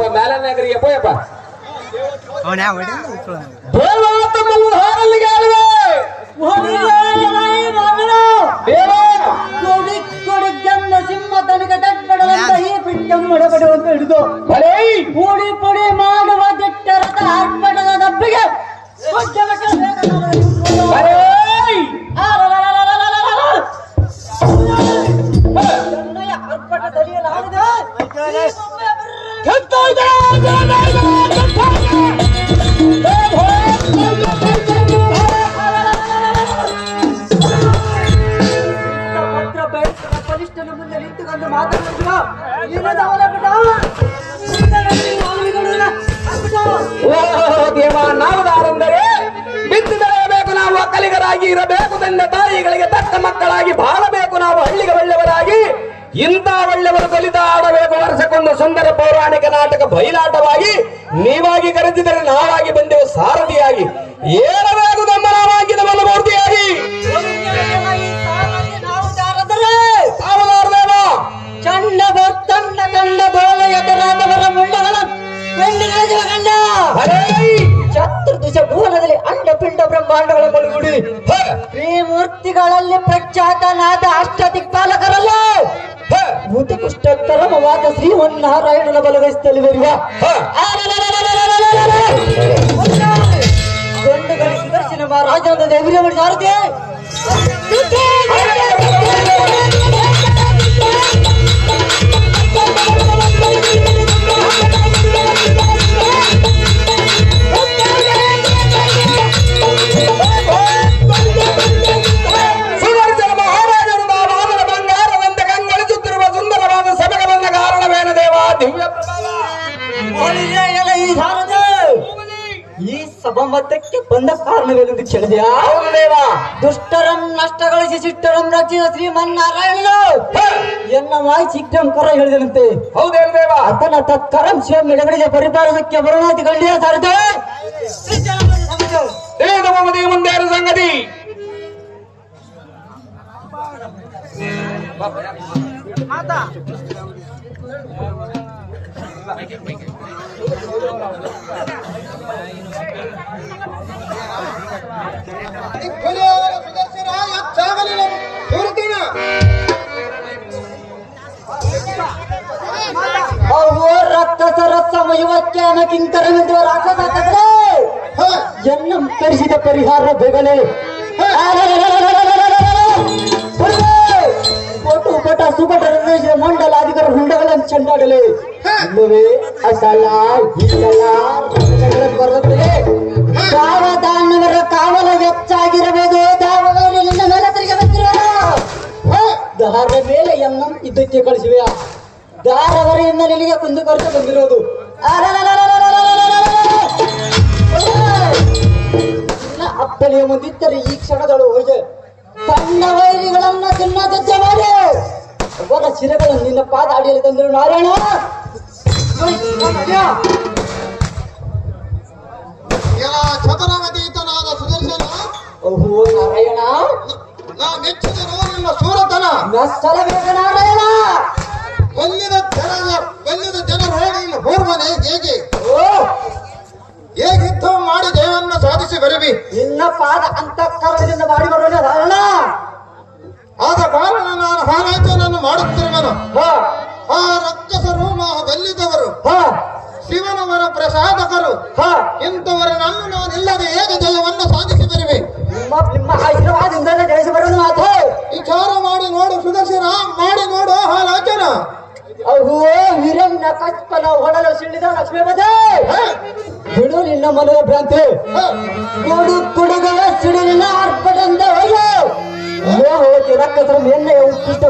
ಮೇಲನಗರಿಗೆ ಪೋಯಪ್ಪ ಸಿಂಹ ತನಕ ತಟ್ಟಡವಂತ ಈ ಪಿಟ್ಟಮ್ಮಡಪಡುವಂತ ಹಿಡಿದು ಪುಡಿ ಪುಡಿ ಮಾಡುವ ದಿಟ್ಟರದ ಆರ್ಭಟದ ದಬ್ಬಿಗೆ ಬಲಿಷ್ಠನ ಮುಂದೆ ನಿಂತುಕೊಂಡು ಮಾತನಾಡಿದ ನಾವುದಾರೆಂದರೆ ಬಿತ್ತಿದಲೇಬೇಕು ನಾವು ಒಕ್ಕಲಿಗರಾಗಿ ಇರಬೇಕು ತಂದೆ ತಾಯಿಗಳಿಗೆ ತಕ್ಕ ಮಕ್ಕಳಾಗಿ ಬಾಳಬೇಕು ನಾವು ಹಳ್ಳಿಗೆ ಒಳ್ಳೆಯವರಾಗಿ ಇಂಥ ಒಳ್ಳೆಯವರು ಕಲಿತ ಆಡಬೇಕು ವರ್ಷಕ್ಕೊಂದು ಸುಂದರ ಪೌರಾಣಿಕ ನಾಟಕ ಬಯಲಾಟವಾಗಿ ನೀವಾಗಿ ಕರೆದಿದ್ದರೆ ನಾವಾಗಿ ಬಂದೆವು ಸಾರಥಿಯಾಗಿ ಏರಬೇಕು ಗಮನವಾಗಿ ನಮ್ಮನ್ನು ಮೂರ್ತಿಯಾಗಿ ಚಂಡ ಭಕ್ತಂಡ ಕಂಡ ಬೋಲ ಎದುರಾದವರ ಮುಂಡಗಳ ಚತುರ್ದಿಶ ಭುವನದಲ್ಲಿ ಅಂಡ ಪಿಂಡ ಬ್ರಹ್ಮಾಂಡಗಳ ಬಲುಗುಡಿ ಶ್ರೀಮೂರ್ತಿಗಳಲ್ಲಿ ಪ್ರಖ್ಯಾತನಾದ ಅಷ್ಟ ದಿಕ್ಪಾಲಕರಲ್ಲ ಭೂತಕುಷ್ಟಕರಮವಾದ ಶ್ರೀಮನ್ನಾರಾಯಣನ ಬಲಗೈಸ್ತಲ್ಲಿ ಬರುವ ಗಂಡುಗಳಿಗೆ ಸುದರ್ಶನ ಮಹಾರಾಜನ ದೇವಿರಮಣ ಸಾರಥಿ ಈ ಸಭಾಮತಕ್ಕೆ ಬಂದ ಕಾರಣವೇನೆಂದು ಕೇಳಿದೆಯಾ ದುಷ್ಟರಂ ನಷ್ಟಗಳಿಸಿ ಶಿಷ್ಟರಂ ರಕ್ಷಿಸ ಶ್ರೀಮನ್ನಾರಾಯಣನು ಎನ್ನ ಮಾಯಿ ಚಿಕ್ಕಂ ಕರ ಹೇಳಿದನಂತೆ ಹೌದೇನು ದೇವ ಅದನ್ನ ತತ್ಕರಂ ಶಿವ ಮೆಡಗಡಿಗೆ ಪರಿಪಾಲನಕ್ಕೆ ಬರುಣಾತಿ ಗಂಡಿಯ ಸಾರದೆ ಮುಂದೆ ಸಂಗತಿ ರಕ್ತಸರಸಮಯುವತ್ಯಾನ ಕಿಂಕರವಿದ್ದ ರಾಕ್ಷಸ ಎನ್ನ ಕರಿಸಿದ ಪರಿಹಾರ ಬೇಗನೆ ಕೊಟ್ಟು ಪಟ ಸುಪಟ ಮಂಡಲಾಧಿಕರ ಹುಂಡಗಳನ್ನು ಚೆಂಡಾಡಲೆ ಇಲ್ಲವೇ ಅಸಲ ಹಿಸಲ ಬರುತ್ತದೆ ದಾನವರ ಕಾವಲ ಹೆಚ್ಚಾಗಿರಬಹುದು ದಾವನಿಂದ ಮೇಲೆ ತಿರುಗಿ ಬಂದಿರುವ ದಾರದ ಮೇಲೆ ಎನ್ನ ಇದಕ್ಕೆ ಕಳಿಸಿವೆಯ ದಾರವರೆಯಿಂದ ನಿನಗೆ ಕುಂದು ಕೊರತೆ ಬಂದಿರೋದು ಅಪ್ಪಲಿಯ ಮುಂದಿದ್ದರೆ ಈ ಕ್ಷಣಗಳು ಹೋಗಿ ತನ್ನ ವೈರಿಗಳನ್ನ ತಿನ್ನದಜ್ಜ ಮಾಡಿ ಅವರ ಶಿರಗಳನ್ನು ನಿನ್ನ ಪಾದ ಅಡಿಯಲ್ಲಿ ತಂದರು ನಾರಾಯಣ ಚತುರಮತೀತನಾದ ಸುದರ್ಶನ ಓಹೋ ನಾರಾಯಣ ನಾ ಮೆಚ್ಚಿದರು ನಿನ್ನ ಸೂರತನ ನಷ್ಟಲಬೇಕ ನಾರಾಯಣ ಬಲ್ಲಿದ ಜನರು ನಿನ್ನ ಪೂರ್ವನೆ ಹೇಗೆ ಯುದ್ಧ ಮಾಡಿ ಜಯವನ್ನು ಸಾಧಿಸಿ ಬರುವಿ ನಿನ್ನ ಪಾದ ಅಂತಃಕರಣದಿಂದ ಮಾಡಿ ಬರೋಣ ನಾರಾಯಣ ಆದ ಕಾರಣ ನಾನು ಹಾರಾಯ್ತನನ್ನು ಮಾಡುತ್ತಿರುವನು ಆ ರಕ್ಕಸರು ಬಲ್ಲಿದವರು ಶಿವನವರ ಪ್ರಸಾದಕರು ಇಂಥವರ ನಾನು ಇಲ್ಲದೆ ಹೇಗೆ ಜಯವನ್ನು ಸಾಧಿಸಿ ಬರುವೆ ನಿಮ್ಮ ಆಶೀರ್ವಾದದಿಂದ ಜಯಿಸಿ ಬರೋಣ ಮಾತು ವಿಚಾರ ಮಾಡಿ ನೋಡು ಸುದರ್ಶನ ಮಾಡಿ ನೋಡು ಹಾಲಾಚನ ಅಹೋ ವೀರನ್ನ ಕಚ್ಚನ ಹೊಡಲು ಸಿಡಿದ ಲಕ್ಷ್ಮೀಪದೇ ಬಿಡು ನಿನ್ನ ಮನದ ಭ್ರಾಂತಿ ಕೊಡುಗವ ಸಿಡಿಲಿನ ಆರ್ಭಟಂದ ಹೋಗಿ ರಕ್ಕಸರ ಎಣ್ಣೆಯ ಉತ್ಕೃಷ್ಟ